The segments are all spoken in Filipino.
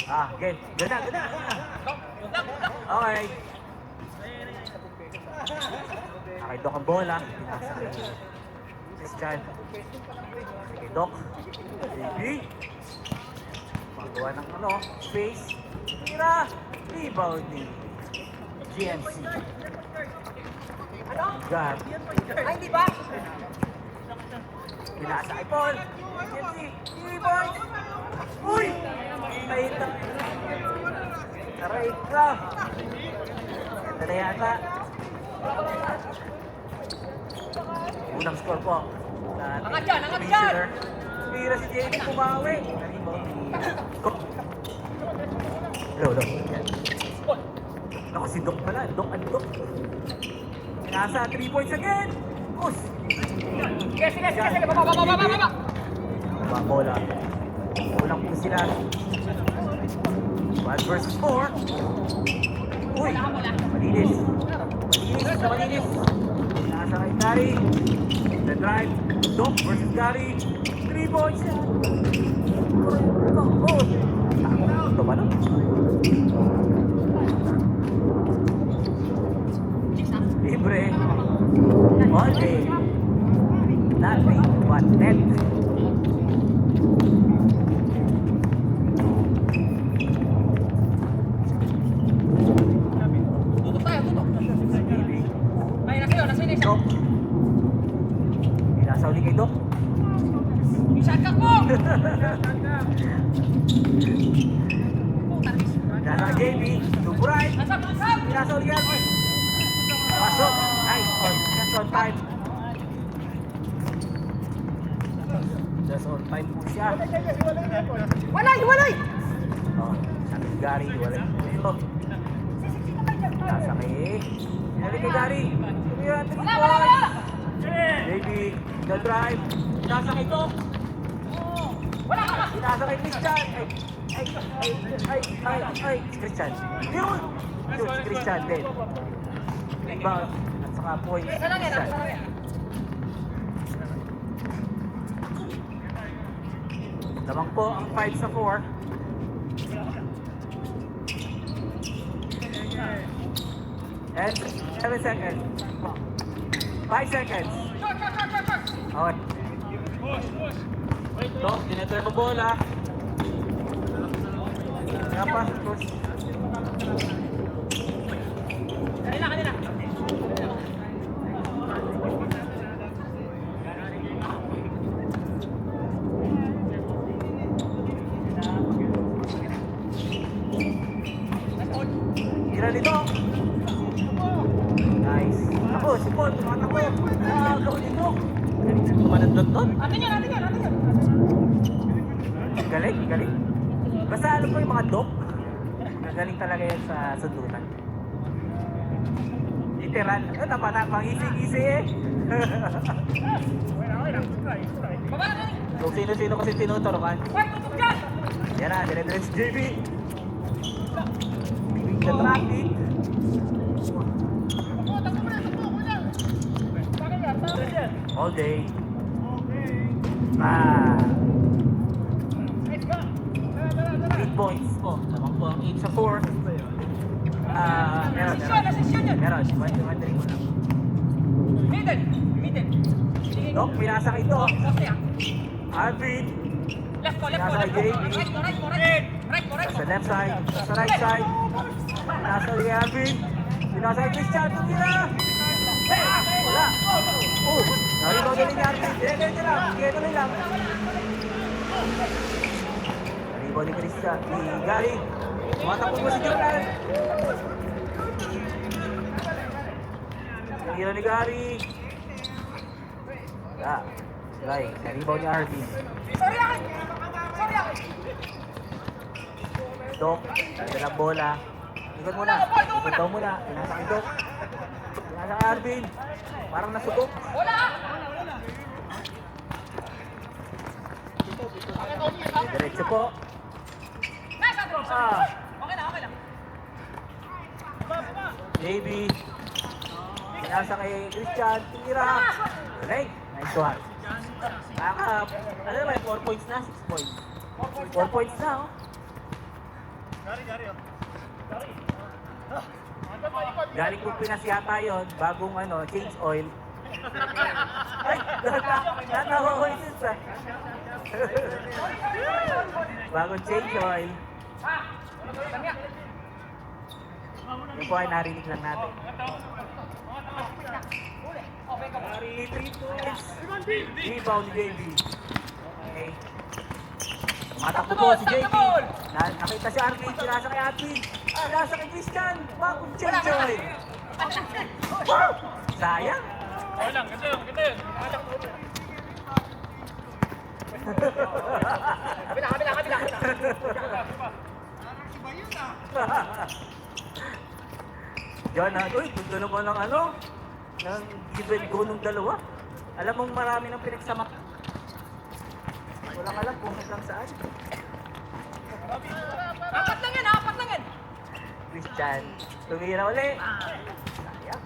Game. Ganda. Okay. Okay, Doc ang bola. Pinasa kay Christian. Sige, Doc. Baby. Magawa ng space. Tira. Rebound ni GMC. God. Ay, di ba? Pinasa kay Paul. GMC. Rebound. Uy! Kahit na. Aray ka. Ito na yata. Unang score po. Angat dyan! Pira si JD kumawi. Hello. Ako si Doc pala. Doc and Doc. Nasa 3 points again. Push. Sige. Baba. Bola. Ulang po sila. 1 versus 4. Uy! Malinis. Nasa kay Gary. The drive. Doc versus Gary. 3 points. Ito ba na? Libre. All day. Nothing but net. Doc. Pinasa uli kay Doc. Isakak mo! Pinasa kay JB. Tuburay. Pinasa uli kay Alvin. Pasok. Nice. Just on time. Just on time po siya. Walay! Sabi ni Gary. Walay. Ito. Pinasa kay... Pinali kay Gary. Wala! Baby, the drive. Pinasa kay Doc. Wala ka! Pinasa kay Christian. Ay, Christian. Yun, si Christian din. Rebound. At saka point. Christian. Lamang po ang 5 sa 4. And 7 seconds. 5 seconds. Okay. Ito, tinitry mo bola. Kaya pa, coach. Kanina. Tira nito. Nice. Ako, si Paul, tumatakbo. Gawin nito. Kumanandot doon. Atin yan. Galing. Basta alam ko yung mga Doc. Magaling talaga yan sa sundutan. Literal. Napangisi-gisi eh. Baba na! Kung sino-sino kasi tinuturukan. Wait, tutok dyan! Yan na, dire-dire si JB. Bibig na traffic. All day. Ah. 8 points po. Lamang po ang 8 sa 4. Meron. Asisyon yan! Meron. Dumadali mo lang. Middle! Doc, pinasa ito. Poste ah! Alvin. Left ko! Right ko! Sa left side. Sa right side. Pinasa ni Alvin. Pinasa kay Christian. Tumira. Wala. Naribaw din ni Alvin. Dire-dire lang. Sige, lang. Naribaw ni Christian. Ni Gary. Tumatakbo mo si Jordan. Tira ni Gary. Right. Naribaw ni Alvin. Sorry ako! Doc, nagdala ang bola. Ikot muna. Ikot daw muna. Pinasa kay Doc. Pinasa kay Alvin. Parang nasugok. Wala! Diretso po. Nasa drop! Okay lang. JB. Pinasa kay Christian. Tira. Galing. Nice one. Ano naman, 4 points na, 6 points. 4 points na, oh. Galing kong Pinas yata yun, bagong ano, change oil. Ay, natawa ko yun sa. Bagong change oil. Yung po ay narinig lang natin. Rebound ni JB. Okay. Matakbo po si JB. Nakita si Arvin, sinasa kay Arvin. Sinasa kay Christian. Bagong change oil. Sayang. Ganda yun. Kabila. Yan na, uy, gusto naman ng ano, ng given go nung dalawa. Alam mong marami ng pinagsama. Walang alam kung hanggang saan. Apat lang yan. Christian, tumira uli. Sayang.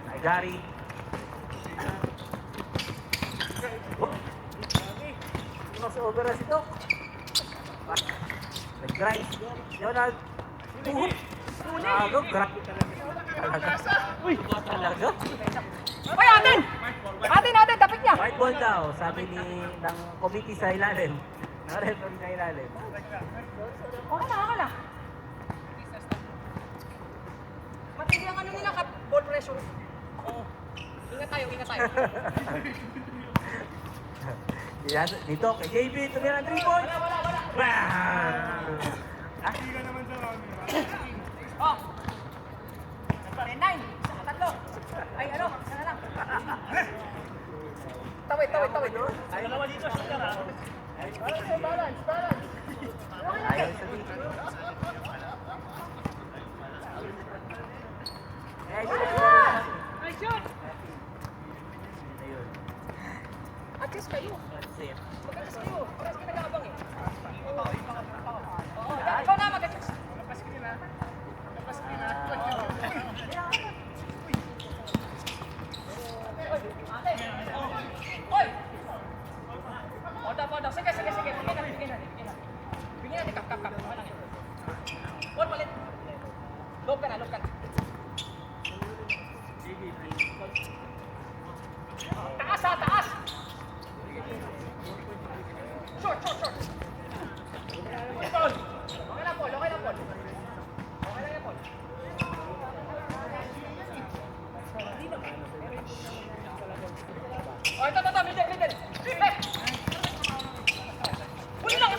Ay, Gary. Oh. Crossover na si Doc. Nag-grind. Leonard. Talaga. Uy, talaga. Hoy, atin! Atin, tapik niya! White ball daw, sabi ng committee sa ilalim. Ng referee sa ilalim. Okay na. Matindi ang ano nila, ball pressure. Ingat tayo. Dito, kay JB, tumira ng 3 points. Bang! Oh! 10-9, tatlo. Ay, ano, sana lang. Tawid. Balance. Ayaw sabihin. Nice shot! Ayun. Adjust kayo. That's it. Mag-adjust kayo. Parang kayo nag-aabang eh. Oo, ikaw na mag-adjust. Hoy! Hold up. Sige. Bigyan natin. Kap. Okay lang yun. Ball palit. Lob ka na. Taas! Short. Okay lang, Paul. Okay lang yan, Paul. Oh, ito, middle. Left! Huli lang!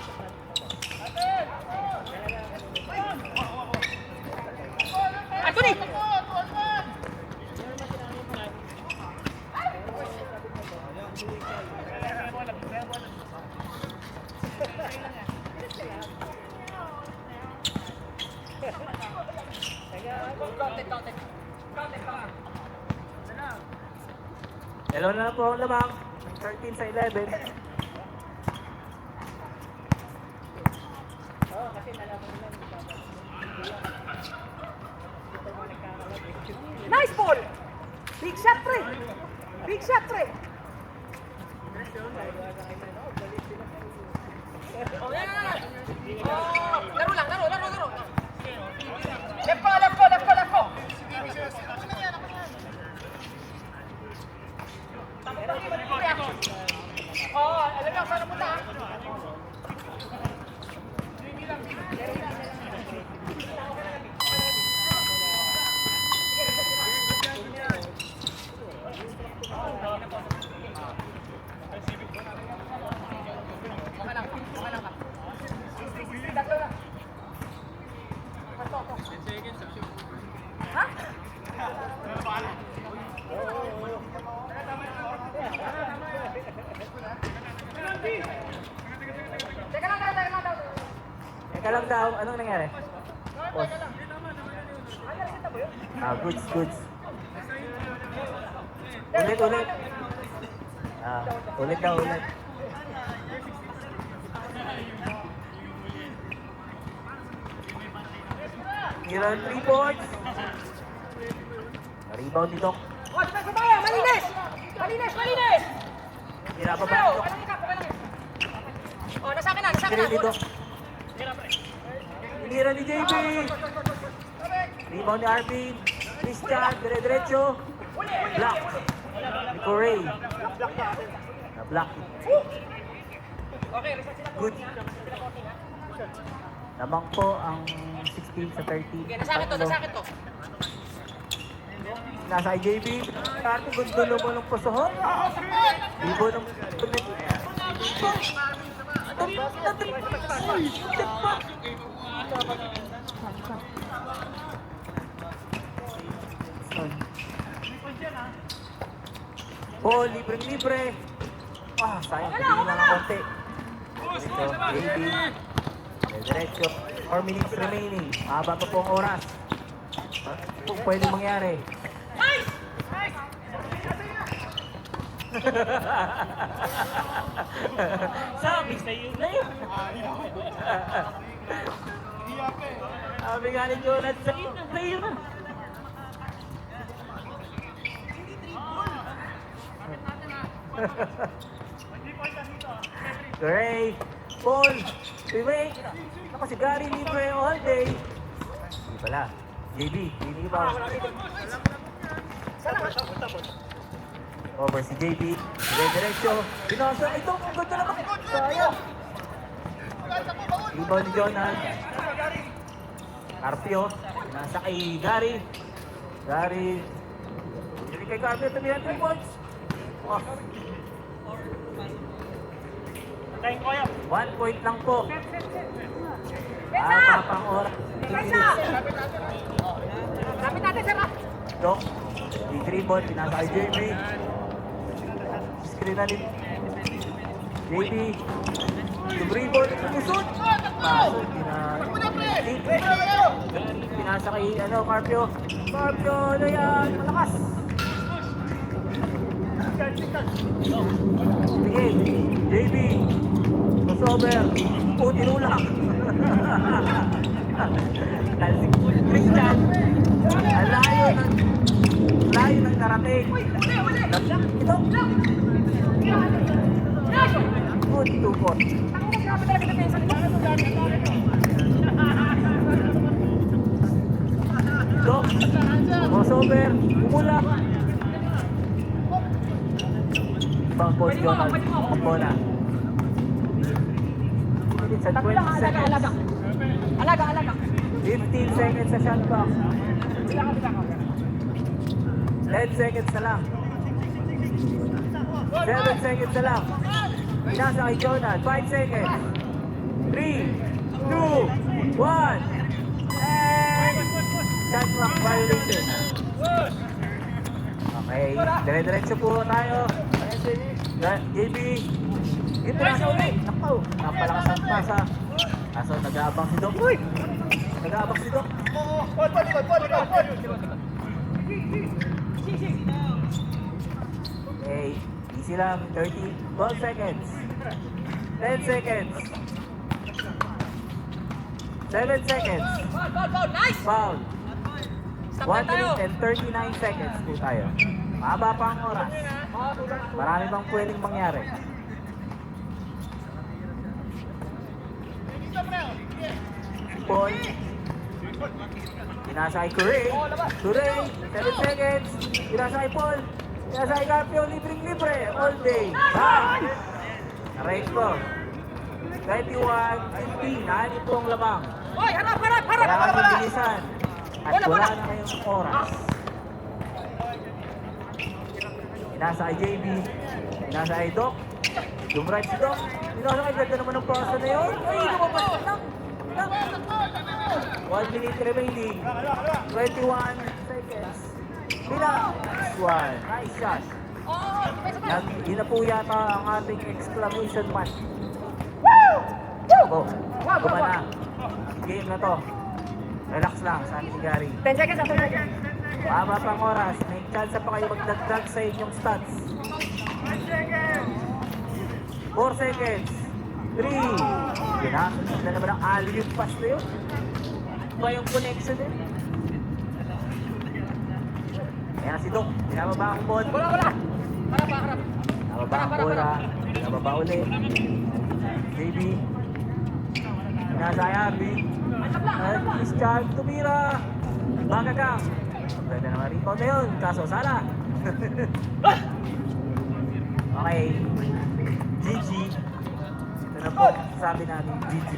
Anthony! Counted. Dalawa na lang po ang lamang. 13 sa 11. Nice ball! Big shot, pre! Oh, yan. Oh, laro lang. Left ko. Oh, alam niyo saan napunta ha? Okay lang ka. Tatlo na. Ha? Teka lang daw, anong nangyari? Pause. Goods. Ulit. Ulit. Tira 3 points. Rebound dito. Oh, sabay! Malinis! Tira pa ba Sayo! dito? Okay lang yun. Oh, nasa akin na. Tira dito. Tira ni JB. Rebound ni Arvin. Christian, dire-diretso. Block. Ni Corey. Na-block. Good. Lamang po ang 16 sa 30. Sige, nasakit to, nasakit to. Nasa JB. Arvin, gusto mo ng pusohon. Ibo ng... Paul, libre-libre. Ah, sayang. Pagiging na ng konti. Ito, JB. Diretso. 4 minutes remaining. Mahaba pa po ang oras. Kung pwede mangyari. Sabi sa'yo na yun. Sabi nga ni Jonas, sa'yo na. Gray, Paul, wait. Ako si Gary libre all day. Hindi pala. JB, hindi pa. Over si JB. Dire-diretso. Binasa. Ito, ang ganda naman. Sayang. Rebound ni Jonas. Carpio. Nasa kay Gary. Gary. Hindi kay Carpio. Tumihan 3 points. Oh. 1 point lang po. Pang oras. 2 minutes. Kapit natin, sir. Dok. Di dribble. Binasa kay JB. Screen na ni JB. Yung dribble. Pumusot. Pasot. Pinasa kay Carpio. Carpio. Ano yan? Malakas. Sige. JB. Crossover. Tinulak. Talsik. Christian. Ang layo ng narating. Ito. Good 2 points. Dok. Crossover. Umulak. Ibang post yun. Bola. Minutes and 20 seconds. Alaga. 15 seconds sa shot clock. 10 seconds na lang. 7 seconds na lang. Pinasa kay Jonah. 5 seconds. 3, 2, 1. And shot clock violation. Okay. Dire-diretso po tayo. JB. Ito na sa ulit. Nakaw. Napalakas ang pasa. Kaso nag-aabang si Doc. Uy! Nag-aabang si Doc. Okay. Easy lang. 12 seconds. 10 seconds. 7 seconds. Foul, nice! Foul. Stop 1 na tayo. minute and 39 seconds po tayo. Mahaba pa ang oras. Marami bang pwedeng mangyari. Paul. Pinasa kay Curry. Curry. 7 seconds. Pinasa kay Paul. Pinasa kay Carpio. Libre. All day. Bang! Right po. 21-15. Nani po ang lamang. Hoy, harap! Kailangan mong bilisan. At wala na kayong oras. Pinasa kay JB. Pinasa kay Doc. Dumright si Doc. Pinasa kay ganda naman ng pasa na yun. Ay, lumabas na lang. 1 minute remaining. 21 seconds. Nice one. Nice shot. Yun na po yata ang ating exclamation mark. Go. Gumana. Game na to. Relax lang, sabi ni Gary. 10 seconds after that. Mahaba pang oras. May chance pa kayo magdagdag sa inyong stats. 4 seconds. 3. Ganda naman ang alley-oop pass na yun. Ba yung connection eh? Ayan si Doc. Pinababa ang ball. Wala. Harap. Pinababa ang bola. Pinababa ulit. JB. Nasayang, big. At is Chad tumira. Bagagang. Pwede naman rebound na yun, kaso sala. Okay. GG. Ito na po, sabi namin GG.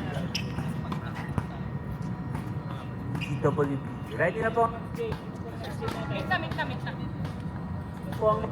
GWP. Ready na po? Minta. Po ang